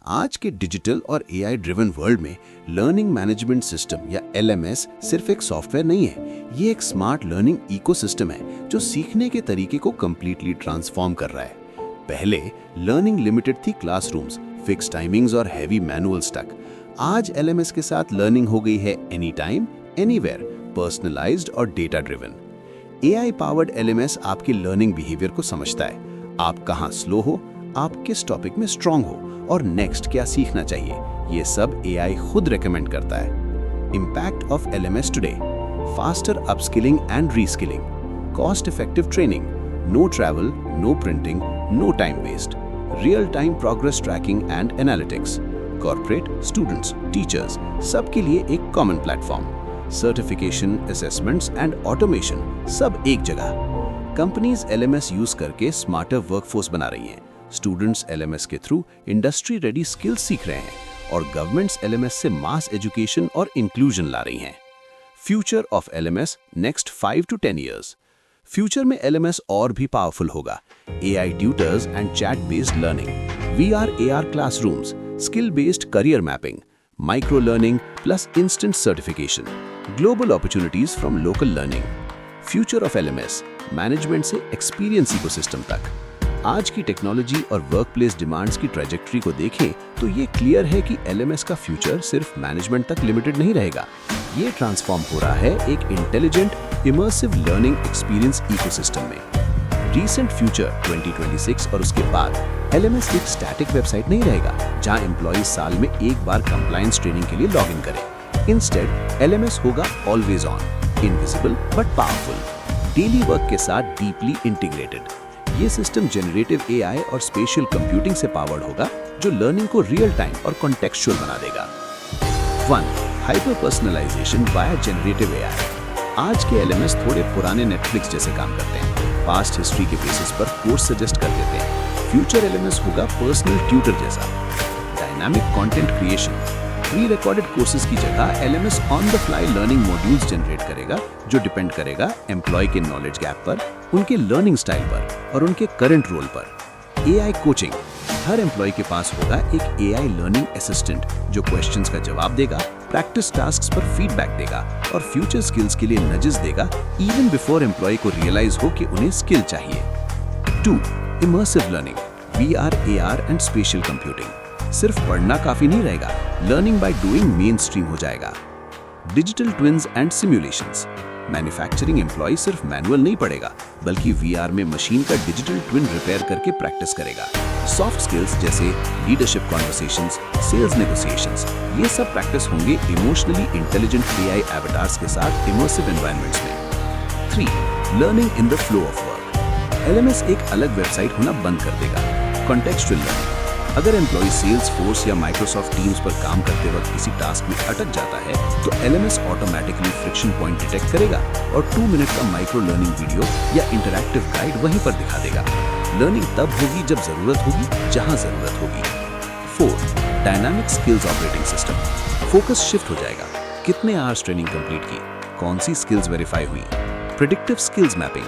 आज के डिजिटल और एआई ड्रिवन वर्ल्ड में लर्निंग मैनेजमेंट सिस्टम या एलएमएस सिर्फ एक सॉफ्टवेयर नहीं है, ये एक स्मार्ट लर्निंग इकोसिस्टम है जो सीखने के तरीके को कंप्लीटली ट्रांसफॉर्म कर रहा है। पहले लर्निंग लिमिटेड थी क्लासरूम्स, फिक्स टाइमिंग्स और हैवी मैनुअल्स तक। आज एलएमएस के साथ लर्निंग हो गई है एनी टाइम, एनीवेयर, पर्सनलाइज्ड और data driven. AI powered LMS आपके लर्निंग बिहेवियर को समझता है। आप कहाँ स्लो हो, आप किस टॉपिक में स्ट्रांग हो और नेक्स्ट क्या सीखना चाहिए, ये सब एआई खुद रेकमेंड करता है। Impact of LMS today: faster upskilling and reskilling, cost effective training, no travel, no printing, no time waste, real time progress tracking and analytics, corporate, students, teachers, सबके लिए एक common platform, certification, assessments and automation, सब एक जगह। Companies LMS use करके smarter workforce बना रही हैं, स्टूडेंट्स एलएमएस के थ्रू इंडस्ट्री रेडी स्किल्स सीख रहे हैं और गवर्नमेंट्स एलएमएस से मास एजुकेशन और इंक्लूजन ला रही हैं। Future of LMS next 5 to 10 years। Future में एलएमएस और भी पावरफुल होगा। AI tutors and chat based learning, VR AR classrooms, skill based career mapping, micro learning plus instant certification, global opportunities from local learning. Future of LMS, management से experience ecosystem तक। आज की technology और workplace demands की trajectory को देखें तो ये क्लियर है कि एलएमएस का फ्यूचर सिर्फ मैनेजमेंट तक लिमिटेड नहीं रहेगा। ये ट्रांसफॉर्म हो रहा है एक intelligent immersive learning experience ecosystem में। रीसेंट फ्यूचर 2026 और उसके बाद एलएमएस एक स्टैटिक वेबसाइट नहीं रहेगा जहां एम्प्लॉय साल में एक बार कंप्लायंस ट्रेनिंग के लिए लॉग इन करे। इंस्टेड एलएमएस होगा always on, invisible but powerful, daily work के साथ डीपली इंटीग्रेटेड। ये सिस्टम जनरेटिव एआई और स्पेशल कंप्यूटिंग से पावर्ड होगा जो लर्निंग को रियल टाइम और कॉन्टेक्चुअल बना देगा। 1. Hyper personalisation via generative AI. आज के एलएमएस थोड़े पुराने नेटफ्लिक्स जैसे काम करते हैं, पास्ट हिस्ट्री के बेसिस पर कोर्स सजेस्ट कर देते हैं। फ्यूचर एलएमएस होगा पर्सनल ट्यूटर जैसा। Dynamic content creation, pre recorded courses की जगह LMS on the fly learning modules generate करेगा जो डिपेंड करेगा एम्प्लॉय के नॉलेज गैप पर, उनके लर्निंग स्टाइल पर और उनके करंट रोल पर। एआई कोचिंग, हर एम्प्लॉय के पास होगा एक एआई लर्निंग असिस्टेंट जो क्वेश्चंस का जवाब देगा, प्रैक्टिस टास्क्स पर फीडबैक देगा और फ्यूचर स्किल्स के लिए नजेस देगा इवन बिफोर एम्प्लॉय को रियलाइज हो कि उन्हें स्किल चाहिए। 2. Immersive learning, VR, AR and spatial computing. सिर्फ पढ़ना काफी नहीं रहेगा, learning by doing mainstream हो जाएगा। Digital twins and simulations, manufacturing employee सिर्फ मैनुअल नहीं पढ़ेगा बल्कि वीआर में मशीन का डिजिटल ट्विन रिपेयर करके प्रैक्टिस करेगा। सॉफ्ट स्किल्स जैसे लीडरशिप कॉन्वर्सेशंस, सेल्स नेगोशिएशंस, ये सब प्रैक्टिस होंगे इमोशनली इंटेलिजेंट एआई एवटार्स के साथ इमर्सिव एनवायरनमेंट्स में। 3. Learning in the flow of work. LMS एक अलग वेबसाइट होना बंद कर देगा। कॉन्टेक्चुअल लर्निंग, अगर एम्प्लॉय सेल्स फोर्स या माइक्रोसॉफ्ट टीम्स पर काम करते वक्त किसी टास्क में अटक जाता है तो LMS automatically friction point detect करेगा और 2 मिनट का माइक्रो लर्निंग वीडियो या इंटरैक्टिव गाइड वहीं पर दिखा देगा। लर्निंग तब होगी जब जरूरत होगी, जहां जरूरत होगी। 4. Dynamic skills operating system, focus shift हो जाएगा। कितने आवर्स ट्रेनिंग कंप्लीट की, कौन सी स्किल्स वेरीफाई हुई। Predictive skills mapping,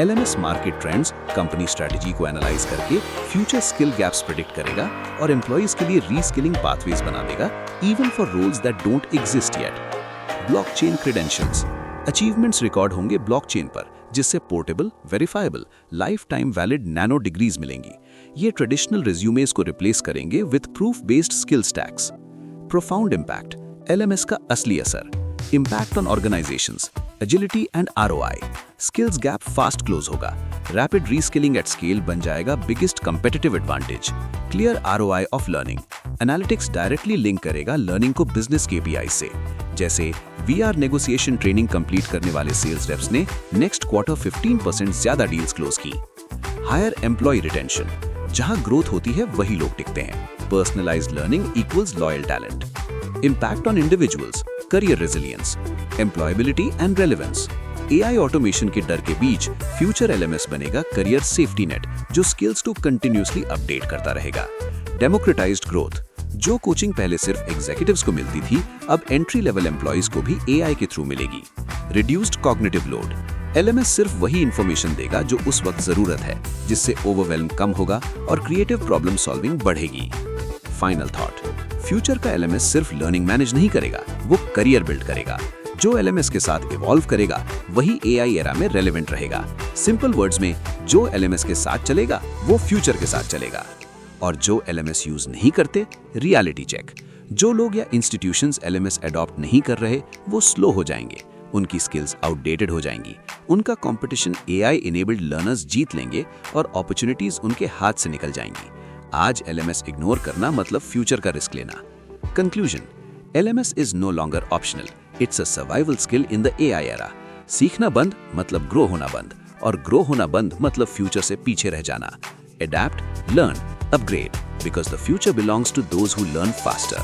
LMS market trends, company strategy को एनालाइज करके फ्यूचर स्किल गैप्स प्रेडिक्ट करेगा और एम्प्लॉइज के लिए रीस्किलिंग पाथवेज बना देगा even for roles that don't exist yet. Blockchain credentials, achievements record होंगे ब्लॉकचेन पर जिससे portable, verifiable, life time valid nano degrees मिलेंगी। ये ट्रेडिशनल रिज्यूमेस को रिप्लेस करेंगे with proof based skill stacks. Profound impact, LMS का असली असर, impact on organisations, agility and ROI, skills gap fast close होगा। रैपिड रीस्किलिंग एट स्केल बन जाएगा biggest competitive advantage. Clear ROI of learning, analytics directly link करेगा learning को business KPI से। जैसे वीआर नेगोशिएशन ट्रेनिंग कंप्लीट करने वाले sales wraps ने नेक्स्ट क्वार्टर 15% ज्यादा डील्स क्लोज की। हायर एम्प्लॉय रिटेंशन, जहां ग्रोथ होती है वही लोग टिकते हैं। Personalised learning equals loyal talent. Impact on individuals, career resilience, employability and relevance. AI automation के डर के बीच फ्यूचर एलएमएस बनेगा करियर सेफ्टी नेट जो स्किल्स को कंटिन्यूअसली अपडेट करता रहेगा। डेमोक्रेटाइज्ड ग्रोथ, जो कोचिंग पहले सिर्फ एग्जीक्यूटिव्स को मिलती थी अब एंट्री लेवल एम्प्लॉइज को भी एआई के थ्रू मिलेगी। रिड्यूस्ड कॉग्निटिव लोड, एलएमएस सिर्फ वही इंफॉर्मेशन देगा जो उस वक्त जरूरत है, जिससे ओवरवेल्म कम होगा और क्रिएटिव प्रॉब्लम सॉल्विंग बढ़ेगी। फाइनल थॉट, फ्यूचर का एलएमएस सिर्फ लर्निंग मैनेज नहीं करेगा, वो करियर बिल्ड करेगा। जो एलएमएस के साथ इवॉल्व करेगा वही एआई एरा में रेलेवेंट रहेगा। सिंपल वर्ड्स में, जो एलएमएस के साथ चलेगा वो फ्यूचर के साथ चलेगा। और जो एलएमएस यूज नहीं करते, रियलिटी चेक, जो लोग या इंस्टीट्यूशंस एलएमएस अडॉप्ट नहीं कर रहे वो स्लो हो जाएंगे, उनकी स्किल्स आउटडेटेड हो जाएंगी, उनका कंपटीशन एआई इनेबल्ड लर्नर्स जीत लेंगे और अपॉर्चुनिटीज उनके हाथ से निकल जाएंगी। आज एलएमएस इग्नोर करना मतलब फ्यूचर का रिस्क लेना। Conclusion, LMS is no longer optional, it's a survival skill in the AI era. सीखना बंद मतलब ग्रो होना बंद, और ग्रो होना बंद मतलब फ्यूचर से पीछे रह जाना। Adapt, learn, upgrade, because the future belongs to those who learn faster.